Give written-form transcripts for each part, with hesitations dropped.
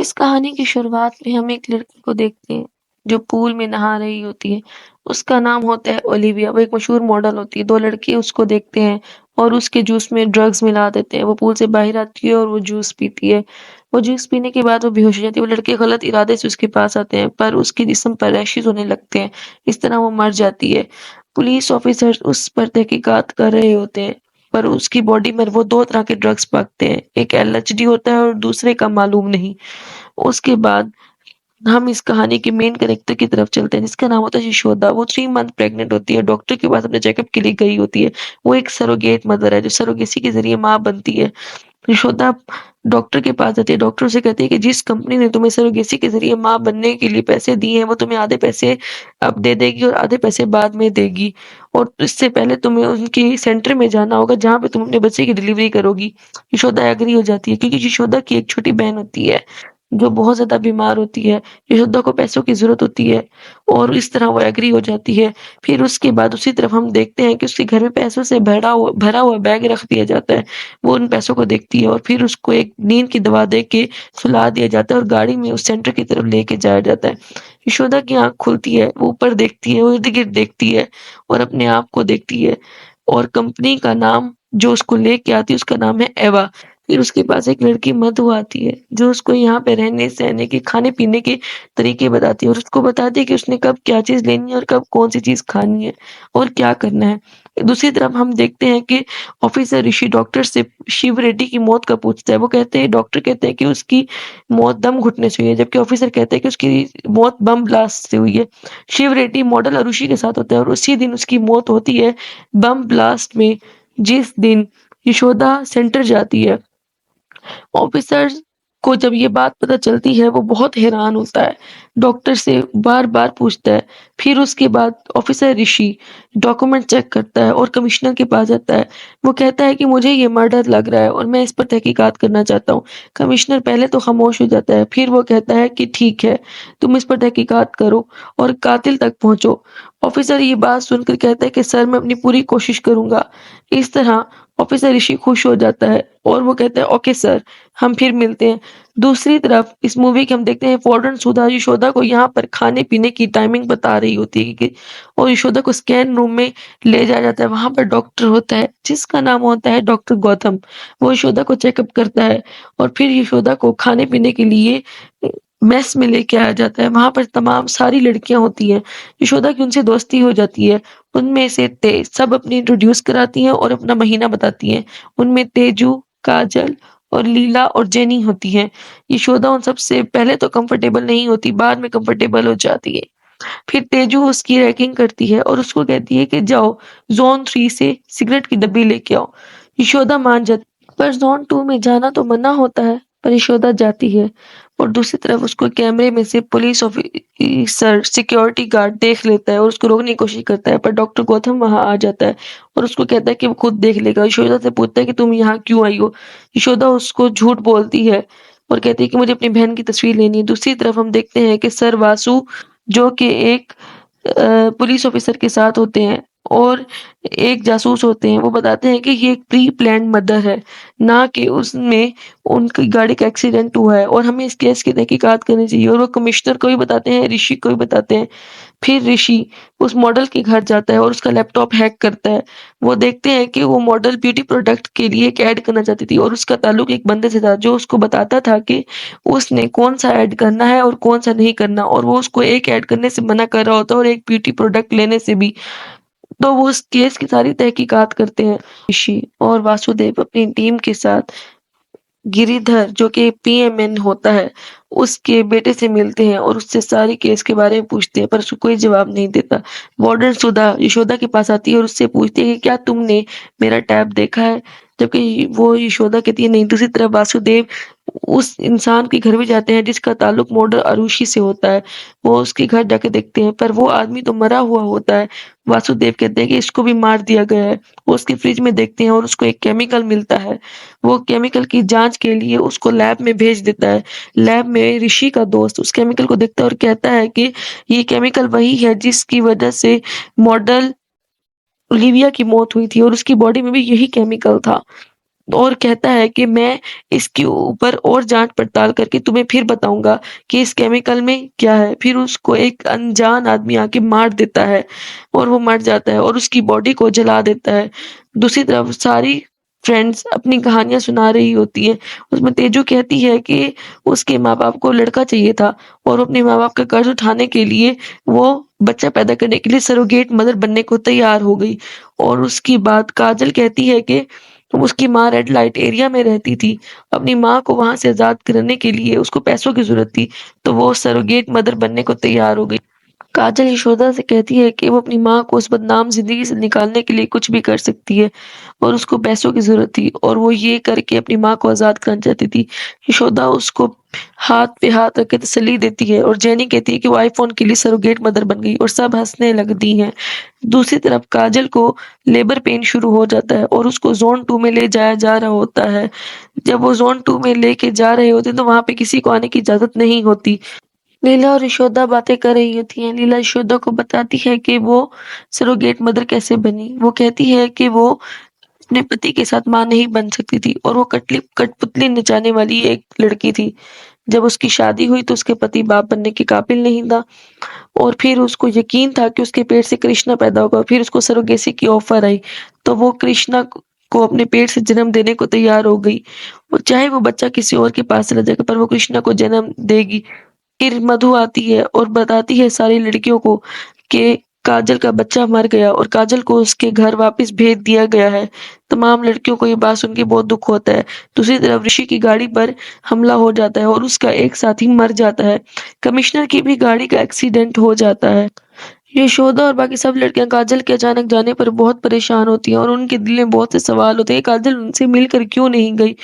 इस कहानी की शुरुआत में हम एक लड़की को देखते हैं, जो पूल में नहा रही होती है। उसका नाम होता है ओलिविया, वो एक मशहूर मॉडल होती है। 2 लड़के उसको देखते हैं और उसके जूस में ड्रग्स मिला देते हैं। वो पूल से बाहर आती है और वो जूस पीती है। वो जूस पीने के बाद वो बेहोश हो जाती है। वो लड़के गलत इरादे से उसके पास आते हैं, पर उसके जिस्म पर रैशेज़ होने लगते हैं। इस तरह वो मर जाती है। पुलिस ऑफिसर्स उस पर तहकीकात कर रहे होते हैं, पर उसकी बॉडी में वो 2 तरह के ड्रग्स पाते हैं। एक एलएसडी होता है और दूसरे का मालूम नहीं। उसके बाद हम इस कहानी के मेन कैरेक्टर की तरफ चलते हैं, जिसका नाम होता है यशोदा। वो 3 मंथ प्रेग्नेंट होती है, डॉक्टर के पास अपने चेकअप के लिए गई होती है। वो एक सरोगेट मदर है, जो सरोगेसी के ज़रिए माँ बनती है। यशोदा डॉक्टर के पास जाती है, डॉक्टर उसे कहते हैं कि जिस कंपनी ने तुम्हें सरोगेसी के ज़रिए माँ बनने के लिए पैसे दिए हैं, वो तुम्हें आधे पैसे अब दे देगी और आधे पैसे बाद में देगी। और इससे पहले तुम्हें उनके सेंटर में जाना होगा, जहाँ पे तुम अपने बच्चे की डिलीवरी करोगी। यशोदा एग्री हो जाती है, क्योंकि यशोदा की एक छोटी बहन होती है, जो बहुत ज़्यादा बीमार होती है। यशोदा को पैसों की ज़रूरत होती है और इस तरह वो एग्री हो जाती है। फिर उसके बाद उसी तरफ हम देखते हैं कि उसके घर में पैसों से भरा हुआ बैग रख दिया जाता है। वो उन पैसों को देखती है और फिर उसको एक नींद की दवा दे के सुला दिया जाता है और गाड़ी में उस सेंटर की तरफ लेके जाया जाता है। यशोदा की आँख खुलती है, वो ऊपर देखती है, वो इर्द-गिर्द देखती है और अपने आप को देखती है, और कंपनी का नाम जो उसको लेके आती है, उसका नाम है एवा। फिर उसके पास एक लड़की मधु आती है, जो उसको यहाँ पे रहने-सहने के, खाने-पीने के तरीके बताती है और उसको बताती है कि उसने कब क्या चीज़ लेनी है और कब कौन-सी चीज़ खानी है और क्या करना है। दूसरी तरफ हम देखते हैं कि ऑफिसर ऋषि डॉक्टर से शिव रेड्डी की मौत का पूछता है। वो कहते हैं, डॉक्टर कहते हैं कि उसकी मौत दम घुटने से हुई है, जबकि ऑफिसर कहते हैं कि उसकी मौत बम ब्लास्ट से हुई है। शिव रेड्डी मॉडल अरुषि के साथ होता है और उसी दिन उसकी मौत होती है, बम ब्लास्ट में, जिस दिन यशोदा सेंटर जाती है। ऑफिसर्स को जब ये बात पता चलती है, वो बहुत हैरान होता है, डॉक्टर से बार-बार पूछता है। फिर उसके बाद ऑफिसर ऋषि डॉक्यूमेंट चेक करता है और कमिश्नर के पास जाता है। वो कहता है कि मुझे ये मर्डर लग रहा है और मैं इस पर तहकीकात करना चाहता हूँ। कमिश्नर पहले तो खामोश हो जाता है, फिर वो कहता है कि ठीक है, तुम इस पर तहकीकात करो और कातिल तक पहुँचो। ऑफिसर ये बात सुनकर कहता है कि सर, मैं अपनी पूरी कोशिश करूँगा। इस तरह ऑफिसर ऋषि खुश हो जाता है और वो कहता है, ओके सर, हम फिर मिलते हैं। दूसरी तरफ इस मूवी के हम देखते हैं, वार्डन सुधा यशोदा को यहाँ पर खाने-पीने की टाइमिंग बता रही होती है कि, और यशोदा को स्कैन रूम में ले जाया जाता है। वहाँ पर डॉक्टर होता है, जिसका नाम होता है डॉक्टर गौतम। वो यशोदा को चेकअप करता है और फिर यशोदा को खाने-पीने के लिए मेस में लेके आया जाता है। वहाँ पर तमाम सारी लड़कियाँ होती हैं। यशोदा की उनसे दोस्ती हो जाती है। उनमें से सब अपनी इंट्रोड्यूस कराती हैं और अपना महीना बताती हैं। उनमें तेजू, काजल और लीला और जेनी होती हैं। यशोदा उन सबसे पहले तो कंफर्टेबल नहीं होती, बाद में कंफर्टेबल हो जाती है। फिर तेजू उसकी रैगिंग करती है और उसको कहती है कि जाओ, ज़ोन 3 से सिगरेट की डब्बी लेके आओ। यशोदा मान जाती, पर ज़ोन 2 में जाना तो मना होता है, पर यशोदा जाती है। और दूसरी तरफ उसको कैमरे में से पुलिस ऑफिसर, सिक्योरिटी गार्ड देख लेता है और उसको रोकने की कोशिश करता है, पर डॉक्टर गौतम वहाँ आ जाता है और उसको कहता है कि वो खुद देख लेगा। यशोदा से पूछता है कि तुम यहाँ क्यों आई हो? यशोदा उसको झूठ बोलती है और कहती है कि मुझे अपनी बहन की तस्वीर लेनी है। दूसरी तरफ हम देखते हैं कि सर वासु, जो कि एक पुलिस ऑफिसर के साथ होते हैं और एक जासूस होते हैं, वो बताते हैं कि ये एक प्री प्लान्ड मर्डर है, ना कि उसमें उनकी गाड़ी का एक्सीडेंट हुआ है और हमें इस केस की तहकीकात करनी चाहिए। और वो कमिश्नर को भी बताते हैं, ऋषि को भी बताते हैं। फिर ऋषि उस मॉडल के घर जाता है और उसका लैपटॉप हैक करता है। वो देखते हैं कि वो मॉडल ब्यूटी प्रोडक्ट के लिए एक ऐड करना चाहती थी और उसका ताल्लुक एक बंदे से था, जो उसको बताता था कि उसने कौन-सा ऐड करना है और कौन-सा नहीं करना, और वो उसको एक ऐड करने से मना कर रहा होता है और एक ब्यूटी प्रोडक्ट लेने से भी। तो वो उस केस की सारी तहकीकात करते हैं। ऋषि और वासुदेव अपनी टीम के साथ गिरिधर, जो कि पीएमएन होता है, उसके बेटे से मिलते हैं और उससे सारी केस के बारे में पूछते हैं, पर उसको कोई जवाब नहीं देता। वार्डन सुधा यशोदा के पास आती है और उससे पूछती है कि क्या तुमने मेरा टैब देखा है? जबकि वो यशोदा कहती है नहीं। दूसरी तरफ वासुदेव उस इंसान के घर भी जाते हैं जिसका ताल्लुक मॉडल अरुषि से होता है। वो उसके घर जाके देखते हैं, पर वो आदमी तो मरा हुआ होता है। वासुदेव कहते हैं कि इसको भी मार दिया गया है। वो उसके फ्रिज में देखते हैं और उसको एक केमिकल मिलता है। वो केमिकल की जाँच के लिए उसको लैब में भेज देता है। लैब में ऋषि का दोस्त उस केमिकल को देखता है और कहता है कि ये केमिकल वही है जिसकी वजह से मॉडल ओलिविया की मौत हुई थी और उसकी बॉडी में भी यही केमिकल था। और कहता है कि मैं इसके ऊपर और जाँच-पड़ताल करके तुम्हें फिर बताऊँगा कि इस केमिकल में क्या है। फिर उसको एक अनजान आदमी आके मार देता है और वो मर जाता है और उसकी बॉडी को जला देता है। दूसरी तरफ सारी फ्रेंड्स अपनी कहानियाँ सुना रही होती हैं। उसमें तेजू कहती है कि उसके माँ-बाप को लड़का चाहिए था और अपने माँ-बाप का कर्ज़ उठाने के लिए वो बच्चा पैदा करने के लिए सरोगेट मदर बनने को तैयार हो गई। और उसके बाद काजल कहती है कि उसकी माँ रेड लाइट एरिया में रहती थी। अपनी माँ को वहाँ से आज़ाद कराने के लिए उसको पैसों की ज़रूरत थी, तो वो सरोगेट मदर बनने को तैयार हो गई। काजल यशोदा से कहती है कि वो अपनी माँ को उस बदनाम ज़िंदगी से निकालने के लिए कुछ भी कर सकती है और उसको पैसों की ज़रूरत थी और वो ये करके अपनी माँ को आज़ाद कराना चाहती थी। यशोदा उसको हाथ पे हाथ रख के तसल्ली देती है और जेनी कहती है कि वो आईफ़ोन के लिए सरोगेट मदर बन गई और सब हँसने लगती हैं। दूसरी तरफ काजल को लेबर पेन शुरू हो जाता है और उसको ज़ोन 2 में ले जाया जा रहा होता है। जब वो ज़ोन 2 में लेके जा रहे होते हैं तो वहाँ पे किसी को आने की इजाज़त नहीं होती। लीला और यशोदा बातें कर रही होती हैं। लीला यशोदा को बताती है कि वो सरोगेट मदर कैसे बनी। वो कहती है कि वो अपने पति के साथ माँ नहीं बन सकती थी और वो कठपुतली नचाने वाली एक लड़की थी। जब उसकी शादी हुई तो उसके पति बाप बनने के काबिल नहीं था और फिर उसको यकीन था कि उसके पेट से कृष्णा पैदा होगा। फिर उसको सरोगेसी की ऑफर आई, तो वो कृष्णा को अपने पेट से जन्म देने को तैयार हो गई। वो चाहे वो बच्चा किसी और के पास चला जाएगा पर वो कृष्णा को जन्म देगी। फिर मधु आती है और बताती है सारी लड़कियों को कि काजल का बच्चा मर गया और काजल को उसके घर वापस भेज दिया गया है। तमाम लड़कियों को ये बात सुन के बहुत दुख होता है। दूसरी तरफ ऋषि की गाड़ी पर हमला हो जाता है और उसका एक साथी मर जाता है। कमिश्नर की भी गाड़ी का एक्सीडेंट हो जाता है। यशोदा और बाकी सब लड़कियां काजल के अचानक जाने पर बहुत परेशान होती हैं और उनके दिल में बहुत से सवाल होते हैं कि काजल उनसे मिलकर क्यों नहीं गई।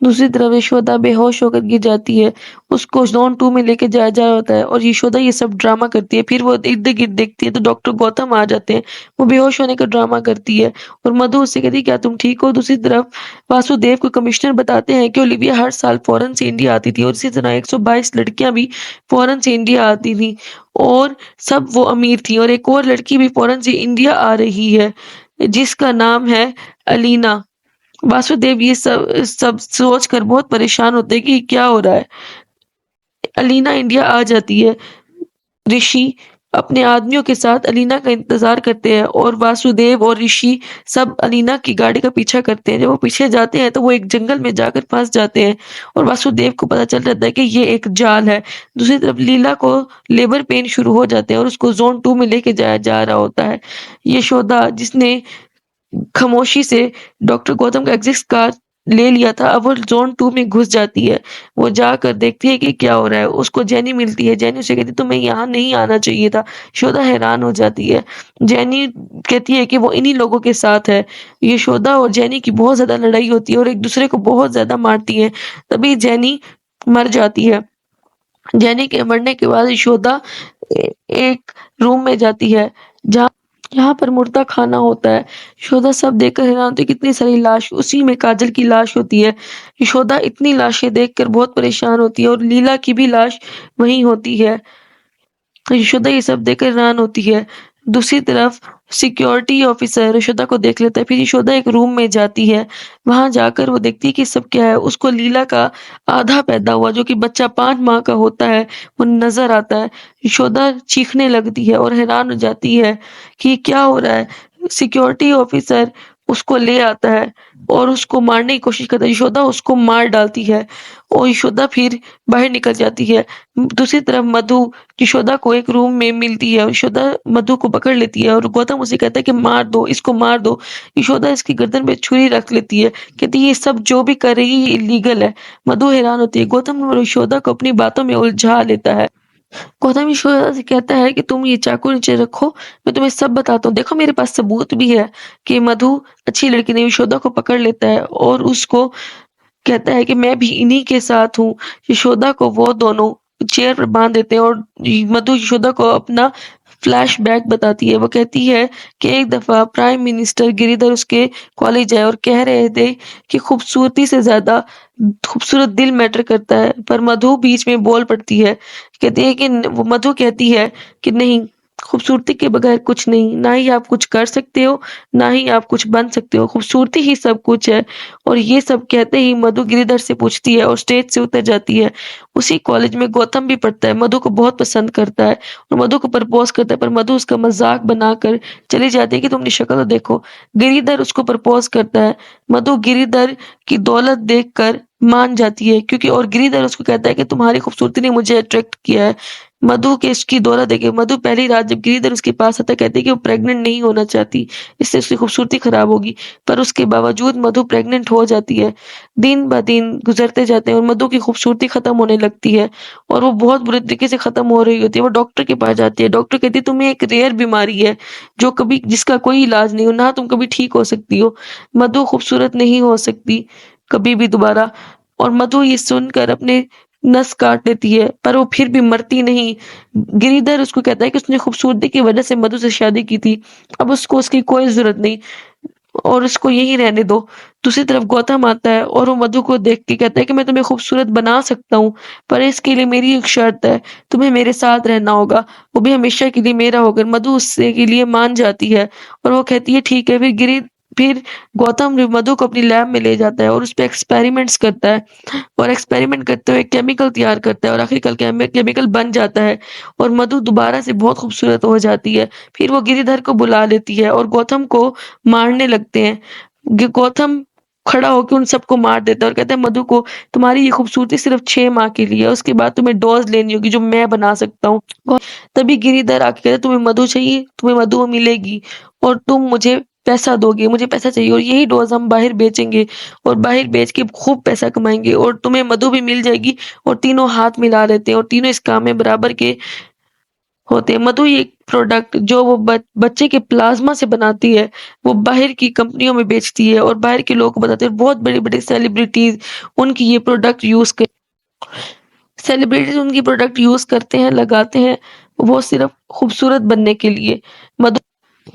दूसरी तरफ यशोदा बेहोश होकर गिर जाती है। उसको ज़ोन 2 में लेके जाया जा होता है और यशोदा ये सब ड्रामा करती है। फिर वो इर्द-गिर्द देखती है तो डॉक्टर गौतम आ जाते हैं। वो बेहोश होने का ड्रामा करती है और मधु उससे कहती है क्या तुम ठीक हो? दूसरी तरफ वासुदेव को कमिश्नर बताते हैं कि ओलिविया हर साल फ़ॉरेन से इंडिया आती थी और इसी तरह 122 लड़कियां भी फ़ॉरेन से इंडिया आती थी और सब वो अमीर थी और एक और लड़की भी फ़ॉरेन से इंडिया आ रही है, जिसका नाम है अलीना। वासुदेव ये सब सब सोच कर बहुत परेशान होते हैं कि क्या हो रहा है। अलीना इंडिया आ जाती है। ऋषि अपने आदमियों के साथ अलीना का इंतज़ार करते हैं और वासुदेव और ऋषि सब अलीना की गाड़ी का पीछा करते हैं। जब वो पीछे जाते हैं तो वो एक जंगल में जाकर फँस जाते हैं और वासुदेव को पता चल जाता है कि ये एक जाल है। दूसरी तरफ लीला को लेबर पेन शुरू हो जाते हैं और उसको ज़ोन 2 में लेके जाया जा रहा होता है। यशोदा जिसने खामोशी से डॉक्टर गौतम का एग्जिट कार्ड ले लिया था, अब वो ज़ोन 2 में घुस जाती है। वो जाकर देखती है कि क्या हो रहा है। उसको जेनी मिलती है। जेनी उसे कहती है तुम्हें यहाँ नहीं आना चाहिए था। यशोदा हैरान हो जाती है। जेनी कहती है कि वो इन्हीं लोगों के साथ है। यशोदा और जेनी की बहुत ज़्यादा लड़ाई होती है और एक-दूसरे को बहुत ज़्यादा मारती हैं। तभी जेनी मर जाती है। जेनी के मरने के बाद यशोदा एक रूम में जाती है जहाँ जहाँ पर मुर्दा खाना होता है। यशोदा सब देखकर हैरान होती है कितनी सारी लाश, उसी में काजल की लाश होती है। यशोदा इतनी लाशें देखकर बहुत परेशान होती है और लीला की भी लाश वहीं होती है। तो यशोदा ये सब देखकर हैरान होती है। दूसरी तरफ सिक्योरिटी ऑफिसर यशोदा को देख लेता है। फिर यशोदा एक रूम में जाती है। वहाँ जाकर वो देखती है कि सब क्या है। उसको लीला का आधा पैदा हुआ जो कि बच्चा 5 माह का होता है, वो नज़र आता है। यशोदा चीखने लगती है और हैरान हो जाती है कि क्या हो रहा है। सिक्योरिटी ऑफिसर उसको ले आता है और उसको मारने की कोशिश करता है। यशोदा उसको मार डालती है और यशोदा फिर बाहर निकल जाती है। दूसरी तरफ मधु यशोदा को एक रूम में मिलती है और यशोदा मधु को पकड़ लेती है और गौतम उसे कहता है कि मार दो, इसको मार दो। यशोदा इसकी गर्दन पे छुरी रख लेती है, कहती है ये सब जो भी कर रही है ये इल्लीगल है। मधु हैरान होती है। गौतम और यशोदा को अपनी बातों में उलझा लेता है। गौतम यशोदा से कहता है कि तुम ये चाकू नीचे रखो, मैं तुम्हें सब बताता हूँ। देखो मेरे पास सबूत भी है कि मधु अच्छी लड़की नहीं। यशोदा को पकड़ लेता है और उसको कहता है कि मैं भी इन्हीं के साथ हूँ। यशोदा को वो दोनों चेयर पर बांध देते हैं और मधु यशोदा को अपना फ्लैशबैक बताती है। वो कहती है कि एक दफ़ा प्राइम मिनिस्टर गिरिधर उसके कॉलेज आए और कह रहे थे कि खूबसूरती से ज़्यादा खूबसूरत दिल मैटर करता है। पर मधु बीच में बोल पड़ती है। कहती है कि वो मधु कहती है कि नहीं, खूबसूरती के बगैर कुछ नहीं, ना ही आप कुछ कर सकते हो, ना ही आप कुछ बन सकते हो, खूबसूरती ही सब कुछ है। और ये सब कहते ही मधु गिरिधर से पूछती है और स्टेज से उतर जाती है। उसी कॉलेज में गौतम भी पढ़ता है, मधु को बहुत पसंद करता है और मधु को प्रपोज़ करता है, पर मधु उसका मज़ाक बनाकर चली जाती है कि तुम अपनी शक्ल तो देखो। गिरिधर उसको प्रपोज़ करता है, मधु गिरिधर की दौलत देखकर मान जाती है, क्योंकि और गिरिधर उसको कहता है कि तुम्हारी खूबसूरती ने मुझे अट्रैक्ट किया है। मधु के इसकी दौलत देखे मधु पहली रात जब गिरिधर उसके पास आता है, कहती है कि वो प्रेग्नेंट नहीं होना चाहती, इससे उसकी खूबसूरती खराब होगी, पर उसके बावजूद मधु प्रेग्नेंट हो जाती है। दिन ब दिन गुजरते जाते हैं और मधु की खूबसूरती खत्म होने लगती है और वो बहुत बुरे तरीके से खत्म हो रही होती है। वो डॉक्टर के पास जाती है, डॉक्टर कहती है तुम्हें एक रेयर बीमारी है जो कभी जिसका कोई इलाज नहीं हो, ना तुम कभी ठीक हो सकती हो। मधु खूबसूरत नहीं हो सकती कभी भी दोबारा। और मधु ये सुनकर अपने नस काट लेती है, पर वो फिर भी मरती नहीं। गिरिधर उसको कहता है कि उसने खूबसूरती की वजह से मधु से शादी की थी, अब उसको उसकी कोई ज़रूरत नहीं और उसको यहीं रहने दो। दूसरी तरफ गौतम आता है और वो मधु को देख के कहता है कि मैं तुम्हें खूबसूरत बना सकता हूँ, पर इसके लिए मेरी एक शर्त है, तुम्हें मेरे साथ रहना होगा, वो भी हमेशा के लिए मेरा होकर। मधु उससे के लिए मान जाती है और वो कहती है ठीक है। फिर गौतम मधु को अपनी लैब में ले जाता है और उस पे एक्सपेरिमेंट्स करता है और एक्सपेरिमेंट करते हुए केमिकल तैयार करता है और आखिरकार केमिकल बन जाता है और मधु दोबारा से बहुत खूबसूरत हो जाती है। फिर वो गिरिधर को बुला लेती है और गौतम को मारने लगते हैं। गौतम खड़ा होकर उन सबको मार देता है और कहता है मधु को तुम्हारी ये खूबसूरती सिर्फ 6 माह के लिए है, उसके बाद तुम्हें डोज लेनी होगी जो मैं बना सकता हूँ। तभी गिरिधर आके कहता है तुम्हें मधु चाहिए, तुम्हें मधु मिलेगी और तुम मुझे पैसा दोगे, मुझे पैसा चाहिए और यही डोज हम बाहर बेचेंगे और बाहर बेच के खूब पैसा कमाएंगे और तुम्हें मधु भी मिल जाएगी। और तीनों हाथ मिला लेते हैं और तीनों इस काम में बराबर के होते हैं। मधु ये प्रोडक्ट जो वो बच्चे के प्लाज्मा से बनाती है, वो बाहर की कंपनियों में बेचती है और बाहर के लोगों को बताती है। बहुत बड़े-बड़े सेलिब्रिटीज़ उनकी ये प्रोडक्ट यूज़ कर सेलिब्रिटीज़ उनकी प्रोडक्ट यूज़ करते हैं, लगाते हैं, वो सिर्फ़ खूबसूरत बनने के लिए। मधु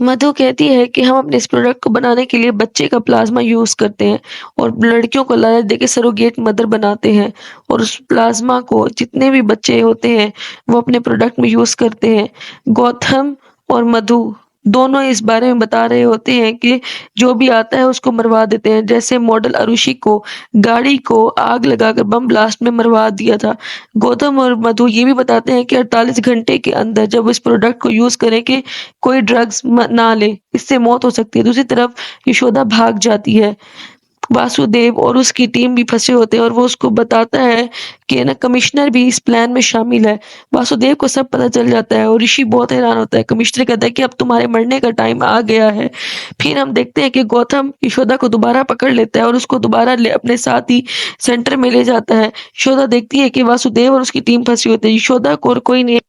मधु कहती है कि हम अपने इस प्रोडक्ट को बनाने के लिए बच्चे का प्लाज्मा यूज़ करते हैं और लड़कियों को लालच देके सरोगेट मदर बनाते हैं और उस प्लाज्मा को जितने भी बच्चे होते हैं वो अपने प्रोडक्ट में यूज़ करते हैं। गौतम और मधु दोनों इस बारे में बता रहे होते हैं कि जो भी आता है उसको मरवा देते हैं। जैसे मॉडल अरुषि को गाड़ी को आग लगाकर बम ब्लास्ट में मरवा दिया था। गौतम और मधु ये भी बताते हैं कि 48 घंटे के अंदर जब इस प्रोडक्ट को यूज़ करें कि कोई ड्रग्स ना ले, इससे मौत हो सकती है। दूसरी तरफ यशोदा भाग जाती है। वासुदेव और उसकी टीम भी फँसे होते हैं और वो उसको बताता है कि ना कमिश्नर भी इस प्लान में शामिल है। वासुदेव को सब पता चल जाता है और ऋषि बहुत हैरान होता है। कमिश्नर कहता है कि अब तुम्हारे मरने का टाइम आ गया है। फिर हम देखते हैं कि गौतम यशोदा को दोबारा पकड़ लेता है और उसको दोबारा अपने साथ ही सेंटर में ले जाता है। यशोदा देखती है कि वासुदेव और उसकी टीम फंसी होती है। यशोदा को और कोई नहीं,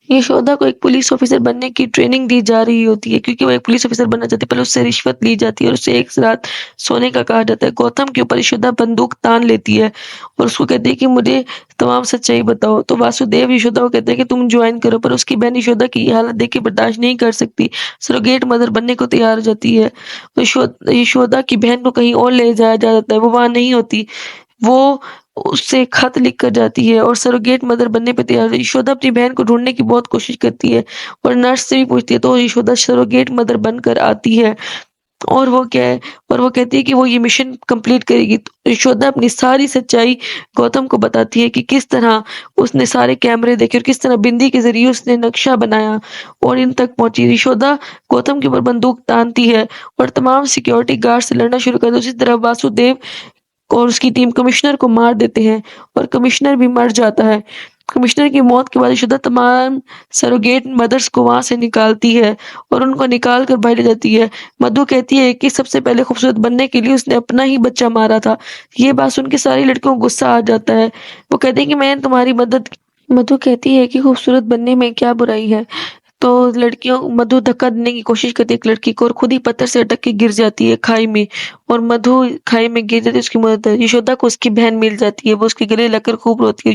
यशोदा को एक पुलिस ऑफिसर बनने की ट्रेनिंग दी जा रही होती है क्योंकि वो एक पुलिस ऑफिसर बनना चाहती है, पर उससे रिश्वत ली जाती है और उसे एक रात सोने का कहा जाता है। गौतम के ऊपर यशोदा बंदूक तान लेती है और उसको कहती है कि मुझे तमाम सच्चाई बताओ। तो वासुदेव यशोदा को कहते हैं कि तुम ज्वाइन करो, पर उसकी बहन यशोदा की ये हालत देख के बर्दाश्त नहीं कर सकती, सरोगेट मदर बनने को तैयार हो जाती है। यशोदा की बहन को कहीं और ले जाया जाता है, वो वहां नहीं होती। वो उससे खत लिख कर जाती है और सरोगेट मदर बनने पे तैयार है। यशोदा अपनी बहन को ढूँढने की बहुत कोशिश करती है और नर्स से भी पूछती है, तो यशोदा सरोगेट मदर बनकर आती है और वो क्या है और वो कहती है कि वो ये मिशन कंप्लीट करेगी। तो यशोदा अपनी सारी सच्चाई गौतम को बताती है कि किस तरह उसने सारे कैमरे देखे और किस तरह बिंदी के ज़रिए उसने नक्शा बनाया और इन तक पहुँची। यशोदा गौतम के ऊपर बंदूक तानती है और तमाम सिक्योरिटी गार्ड से लड़ना शुरू कर दो। उसी तरह वासुदेव और उसकी टीम कमिश्नर को मार देते हैं और कमिश्नर भी मर जाता है। कमिश्नर की मौत के बाद यशोदा तमाम सरोगेट मदर्स को वहाँ से निकालती है और उनको निकाल कर बाहर ले जाती है। मधु कहती है कि सबसे पहले खूबसूरत बनने के लिए उसने अपना ही बच्चा मारा था। ये बात सुन के सारी लड़कियों को गुस्सा आ जाता है। वो कहती है कि मैंने तुम्हारी मदद की। मधु कहती है कि खूबसूरत बनने में क्या बुराई है। तो लड़कियों मधु धक्का देने की कोशिश करती है एक लड़की को और खुद ही पत्थर से अटक के गिर जाती है खाई में और मधु खाई में गिर जाती है। उसकी मदद यशोदा को उसकी बहन मिल जाती है, वो उसके गले लगकर खूब रोती है।